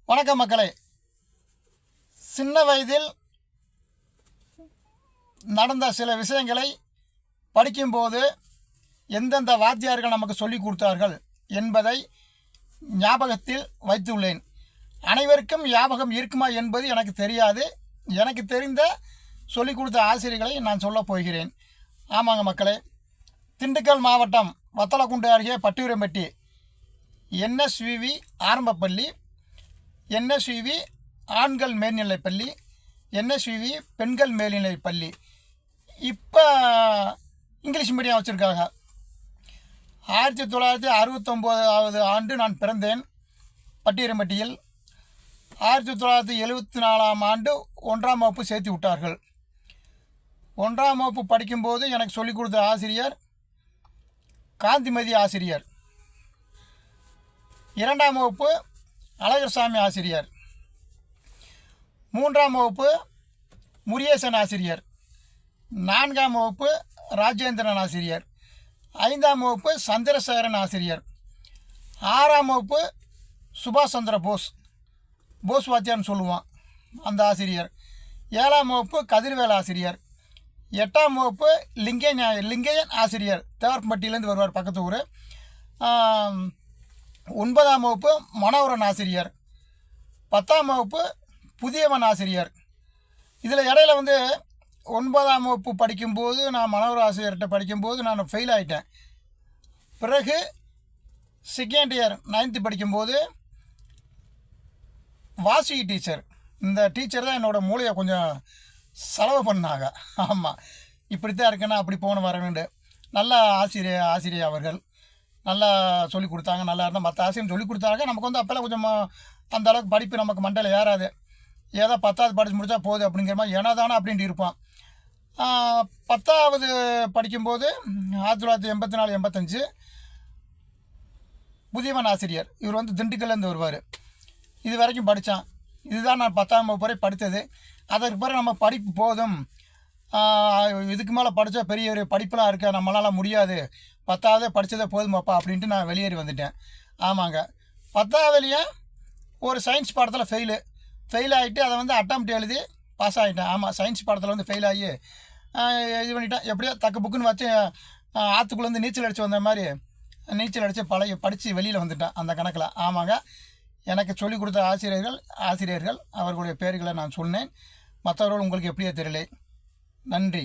வணக்கம் மக்களே. சின்ன வயதில் நடந்த சில விஷயங்களை படிக்கும்போது எந்தெந்த வாத்தியார்கள் நமக்கு சொல்லிக் கொடுத்தார்கள் என்பதை ஞாபகத்தில் வைத்துள்ளேன். அனைவருக்கும் ஞாபகம் இருக்குமா என்பது எனக்கு தெரியாது. எனக்கு தெரிந்த சொல்லிக் கொடுத்த ஆசிரியர்களை நான் சொல்லப் போகிறேன். ஆமாங்க மக்களே, திண்டுக்கல் மாவட்டம் வத்தலக்குண்டு அருகே பட்டியூரம்பட்டி என்எஸ்விவி ஆரம்பப்பள்ளி, என்எஸ்விவி ஆண்கள் மேல்நிலைப்பள்ளி, என்எஸ்விவி பெண்கள் மேல்நிலைப்பள்ளி. இப்போ இங்கிலீஷ் மீடியம் வச்சுருக்காங்க. 1969ஆவது ஆண்டு நான் பிறந்தேன் பட்டியூரம்பட்டியில். 1974ஆம் ஆண்டு 1ஆம் வகுப்பு சேர்த்து விட்டார்கள். 1ஆம் வகுப்பு படிக்கும்போது எனக்கு சொல்லிக் கொடுத்த ஆசிரியர் காந்திமதி ஆசிரியர். 2ஆம் வகுப்பு அழகர்சாமி ஆசிரியர். 3ஆம் வகுப்பு முருகேசன் ஆசிரியர். 4ஆம் வகுப்பு ராஜேந்திரன் ஆசிரியர். 5ஆம் வகுப்பு சந்திரசேகரன் ஆசிரியர். 6ஆம் வகுப்பு சுபாஷ் சந்திர போஸ் வாத்தியார்னு சொல்லுவான் அந்த ஆசிரியர். 7ஆம் வகுப்பு கதிர்வேல் ஆசிரியர். 8ஆம் வகுப்பு லிங்கையன் ஆசிரியர், தேவர்பட்டியிலேருந்து வருவார், பக்கத்து ஊர். 9ஆம் வகுப்பு மனோகரன் ஆசிரியர். 10ஆம் வகுப்பு புதியவன் ஆசிரியர். இதில் இடையில 9ஆம் வகுப்பு படிக்கும்போது நான் மனோகர் ஆசிரியர்கிட்ட படிக்கும்போது நான் ஃபெயில் ஆகிட்டேன். பிறகு செகண்ட் இயர் 9th படிக்கும்போது வாசி டீச்சர், இந்த டீச்சர் தான் என்னோடய மூளையை கொஞ்சம் செலவு பண்ணாங்க. ஆமாம், இப்படித்தான் இருக்குன்னா அப்படி போன வரணுண்டு. நல்ல ஆசிரியர் அவர்கள் நல்லா சொல்லிக் கொடுத்தாங்க. நல்லா இருந்தால் மற்ற ஆசிரியர் சொல்லிக் கொடுத்தாங்க. நமக்கு அப்போல்லாம் கொஞ்சம் அந்த அளவுக்கு படிப்பு நமக்கு மண்டையில் ஏறாது. ஏதோ 10வது படித்து முடித்தா போகுது அப்படிங்கிற மாதிரி ஏனாதானே அப்படின்ட்டு இருப்பான். 10வது படிக்கும்போது 1984-85 புதியவன் ஆசிரியர், இவர் திண்டுக்கல்லேருந்து வருவார். இது வரைக்கும் படித்தான். இதுதான் நான் 10ஆம் வகுப்பு வரை படித்தது. அதற்கு பிறகு நம்ம படிப்பு போதும், இதுக்கு மேலே படித்தா பெரிய ஒரு படிப்பெலாம் இருக்க, நம்மளால் முடியாது, 10வது படித்ததே போதுமாப்பா அப்படின்ட்டு நான் வெளியேறி வந்துட்டேன். ஆமாங்க, 10வதுலேயே ஒரு சயின்ஸ் பாடத்தில் ஃபெயில் ஆகிட்டு அதை அட்டம்ப்ட் எழுதி பாஸ் ஆகிட்டேன். ஆமாம், சயின்ஸ் பாடத்தில் ஃபெயில் ஆகி இது பண்ணிட்டேன். எப்படியோ தக்கு புக்குன்னு வச்சு ஆற்றுக்குள்ளேருந்து நீச்சல் அடித்து வந்த மாதிரி நீச்சல் அடித்து படித்து வெளியில் வந்துட்டேன் அந்த கணக்கில். ஆமாங்க, எனக்கு சொல்லிக் கொடுத்த ஆசிரியர்கள் அவர்களுடைய பேர்களை நான் சொன்னேன். மற்றவர்கள் உங்களுக்கு எப்படியோ தெரியலை. நன்றி.